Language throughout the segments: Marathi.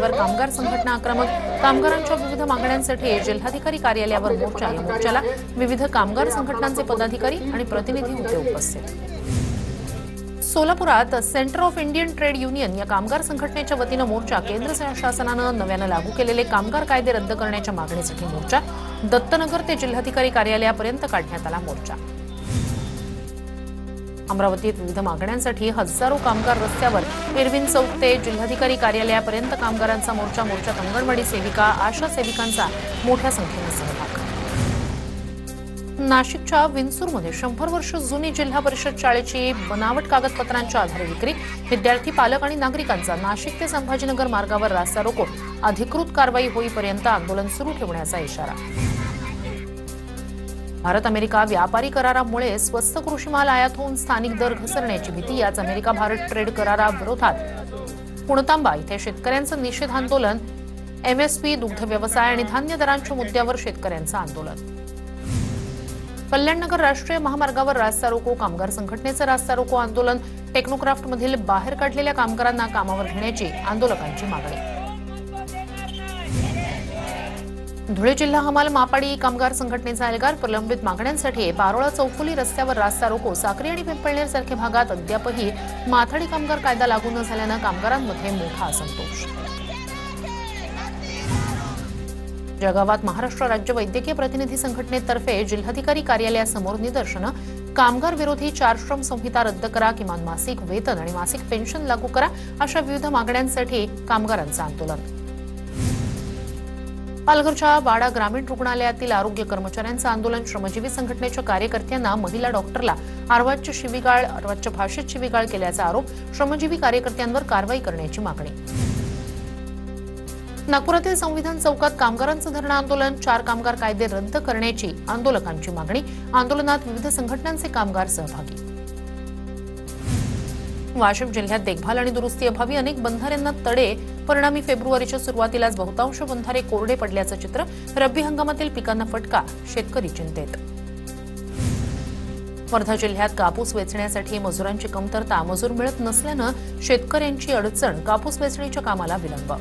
मागण्यांवर कामगार संघटना आक्रमक। कामगारांच्या विविध मागण्यांसाठी जिल्हाधिकारी कार्यालयावर मोर्चा। या मोर्चाला विविध कामगार संघटनांचे पदाधिकारी आणि प्रतिनिधी होते उपस्थित। सोलापुरात centre of Indian trade union या कामगार संघटनेच्या वतीनं मोर्चा। केंद्र शासनानं नव्यानं लागू केलेले कामगार कायदे रद्द करण्याच्या मागणीसाठी मोर्चा। दत्तनगर ते जिल्हाधिकारी कार्यालयापर्यंत काढण्यात आला मोर्चा। अमरावतीत विविध मागण्यांसाठी हजारो कामगार रस्त्यावर। इरविन चौक ते जिल्हाधिकारी कार्यालयापर्यंत कामगारांचा मोर्चा। मोर्चात अंगणवाडी सेविका, आशा सेविकांचा मोठ्या संख्येने सहभाग। नाशिकच्या विंचूरमध्ये 100 वर्ष जुनी जिल्हा परिषद शाळेची बनावट कागदपत्रांच्या आधारे विक्री। विद्यार्थी, पालक आणि नागरिकांचा नाशिक ते संभाजीनगर मार्गावर रास्ता रोको। अधिकृत कारवाई होईपर्यंत आंदोलन सुरू ठेवण्याचा इशारा। भारत अमेरिका व्यापारी करारामुळे स्वस्त कृषी माल आयात होऊन स्थानिक दर घसरण्याची भीती। याच अमेरिका भारत ट्रेड कराराविरोधात पुणतांबा इथे शेतकऱ्यांचं निषेध आंदोलन। एमएसपी, दुग्ध व्यवसाय आणि धान्य दरांच्या मुद्द्यावर शेतकऱ्यांचं आंदोलन। कल्याणनगर राष्ट्रीय महामार्गावर रास्ता रोको। कामगार संघटनेचं रास्ता रोको आंदोलन। टेक्नोक्राफ्टमधील बाहेर काढलेल्या कामगारांना कामावर घेण्याची आंदोलकांची मागणी। धुळे जिल्हा हमाल मापाडी कामगार संघटनेचा एल्गार। प्रलंबित मागण्यांसाठी पारोळा चौफुली रस्त्यावर रास्ता रोको। साक्री आणि पिंपळनेर सारख्या भागात अद्यापही माथाडी कामगार कायदा लागू न झाल्यानं कामगारांमध्ये मोठा असंतोष। जळगावात महाराष्ट्र राज्य वैद्यकीय प्रतिनिधी संघटनेतर्फे जिल्हाधिकारी कार्यालयासमोर निदर्शनं। कामगार विरोधी 4 श्रम संहिता रद्द करा, किमान मासिक वेतन आणि मासिक पेन्शन लागू करा अशा विविध मागण्यांसाठी कामगारांचं आंदोलन। पालघरच्या वाडा ग्रामीण रुग्णालयातील आरोग्य कर्मचाऱ्यांचं आंदोलन। श्रमजीवी संघटनेच्या कार्यकर्त्यांना महिला डॉक्टरला अर्वाच्य भाषेत शिवीगाळ केल्याचा आरोप। श्रमजीवी कार्यकर्त्यांवर कारवाई करण्याची मागणी। नागपुरातील संविधान चौकात कामगारांचं धरणं आंदोलन। 4 कामगार कायदे रद्द करण्याची आंदोलकांची मागणी। आंदोलनात विविध संघटनांचे कामगार सहभागी। वाशिम जिल्ह्यात देखभाल आणि दुरुस्ती अभावी अनेक बंधाऱ्यांना तडे। परिणामी फेब्रुवारीच्या सुरुवातीलाच बहुतांश बंधारे कोरडे पडल्याचं चित्र। रब्बी हंगामातील पिकांना फटका, शेतकरी चिंतेत। वर्धा जिल्ह्यात कापूस वेचण्यासाठी मजुरांची कमतरता। मजूर मिळत नसल्यानं शेतकऱ्यांची अडचण। कापूस वेचणीच्या कामाला विलंब।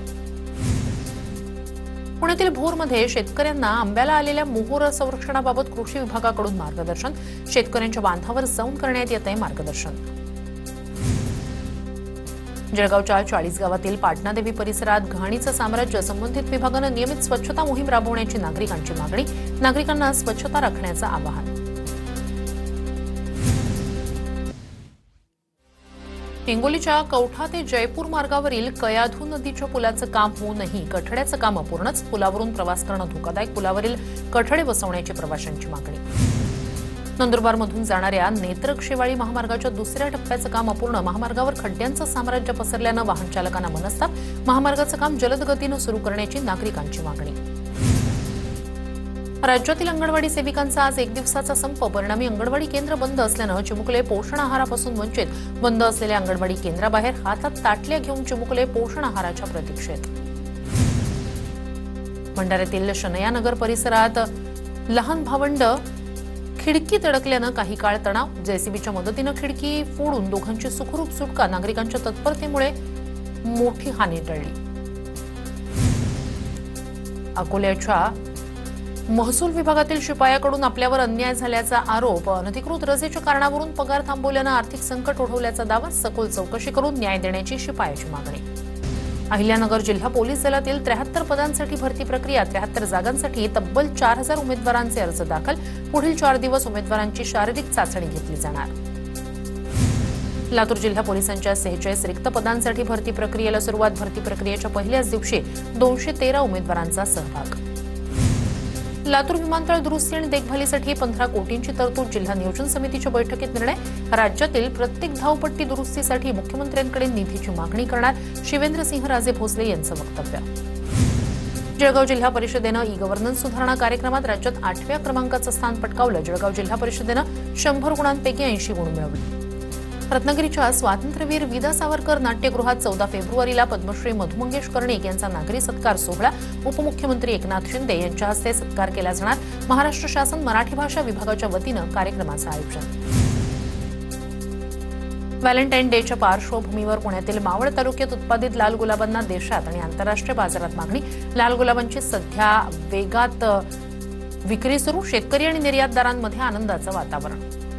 पुण्यातील भोरमध्ये शेतकऱ्यांना आंब्याला आलेल्या मोहोर संरक्षणाबाबत कृषी विभागाकडून मार्गदर्शन। शेतकऱ्यांच्या बांधावर जाऊन करण्यात येत आहे मार्गदर्शन। जळगावच्या 40 गावातील पाटणादेवी परिसरात घाणीचं साम्राज्य। संबंधित विभागानं नियमित स्वच्छता मोहीम राबवण्याची नागरिकांची मागणी। नागरिकांना स्वच्छता राखण्याचं आवाहन। हिंगोलीच्या कौठा ते जयपूर मार्गावरील कयाधू नदीच्या पुलाचं काम होऊनही कठड्याचं काम अपूर्णच। पुलावरून प्रवास करणं धोकादायक। पुलावरील कठडे बसवण्याची प्रवाशांची मागणी। नंदुरबारमधून जाणाऱ्या नेत्रक शेवाळी महामार्गाच्या 2ऱ्या टप्प्याचं काम अपूर्ण। महामार्गावर खड्ड्यांचं साम्राज्य पसरल्यानं वाहन चालकांना मनस्ताप। महामार्गाचं काम जलद गतीनं सुरू करण्याची नागरिकांची मागणी। राज्यातील अंगणवाडी सेविकांचा आज 1 दिवसाचा संप। परिणामी अंगणवाडी केंद्र बंद असल्यानं चिमुकले पोषण आहारापासून वंचित। बंद असलेल्या अंगणवाडी केंद्राबाहेर हातात ताटल्या घेऊन चिमुकले पोषण आहाराच्या प्रतीक्षेत। भंडाऱ्यातील शनयानगर परिसरात लहान भावंड खिडकीत अडकल्यानं काही काळ तणाव। जेसीबीच्या मदतीनं खिडकी फोडून दोघांची सुखरूप सुटका। नागरिकांच्या तत्परतेमुळे मोठी हानी टळली। अकोल्याच्या महसूल विभागातील शिपायाकडून आपल्यावर अन्याय झाल्याचा आरोप। अनधिकृत रजेच्या कारणावरून पगार थांबवल्यानं आर्थिक संकट ओढवल्याचा दावा। सखोल चौकशी करून न्याय देण्याची शिपायाची मागणी। अहिल्यानगर जिल्हा पोलीस दलातील 73 पदांसाठी भरती प्रक्रिया। 73 जागांसाठी तब्बल 4000 उमेदवारांचे अर्ज दाखल। पुढील 4 दिवस उमेदवारांची शारीरिक चाचणी घेतली जाणार। लातूर जिल्हा पोलिसांच्या 46 रिक्त पदांसाठी भरती प्रक्रियेला सुरुवात। भरती प्रक्रियेच्या पहिल्याच दिवशी 213 उमेदवारांचा सहभाग। लातूर विमानतळ दुरुस्ती आणि देखभालीसाठी 15 कोटींची तरतूद। जिल्हा नियोजन समितीच्या बैठकीत निर्णय। राज्यातील प्रत्येक धावपट्टी दुरुस्तीसाठी मुख्यमंत्र्यांकडे निधीची मागणी करणार। शिवेंद्रसिंहराजे भोसले यांचं वक्तव्य। जळगाव जिल्हा परिषदेनं ई गव्हर्नन्स सुधारणा कार्यक्रमात राज्यात 8व्या क्रमांकाचं स्थान पटकावलं। जळगाव जिल्हा परिषदेनं 100 गुणांपैकी 80 गुण मिळवले। रत्नागिरीच्या स्वातंत्र्यवीर विदा सावरकर नाट्यगृहात 14 फेब्रुवारीला पद्मश्री मधु मंगेश कर्णिक यांचा नागरी सत्कार सोहळा। उपमुख्यमंत्री एकनाथ शिंदे यांच्या हस्ते सत्कार केला जाणार। महाराष्ट्र शासन मराठी भाषा विभागाच्या वतीनं कार्यक्रमाचं आयोजन। व्हॅलेंटाईन डेच्या पार्श्वभूमीवर पुण्यातील मावळ तालुक्यात उत्पादित लाल गुलाबांना देशात आणि आंतरराष्ट्रीय बाजारात मागणी. लाल गुलाबांची सध्या वेगात विक्री सुरू. शेतकरी आणि निर्यातदारांमध्ये आनंदाचं वातावरण.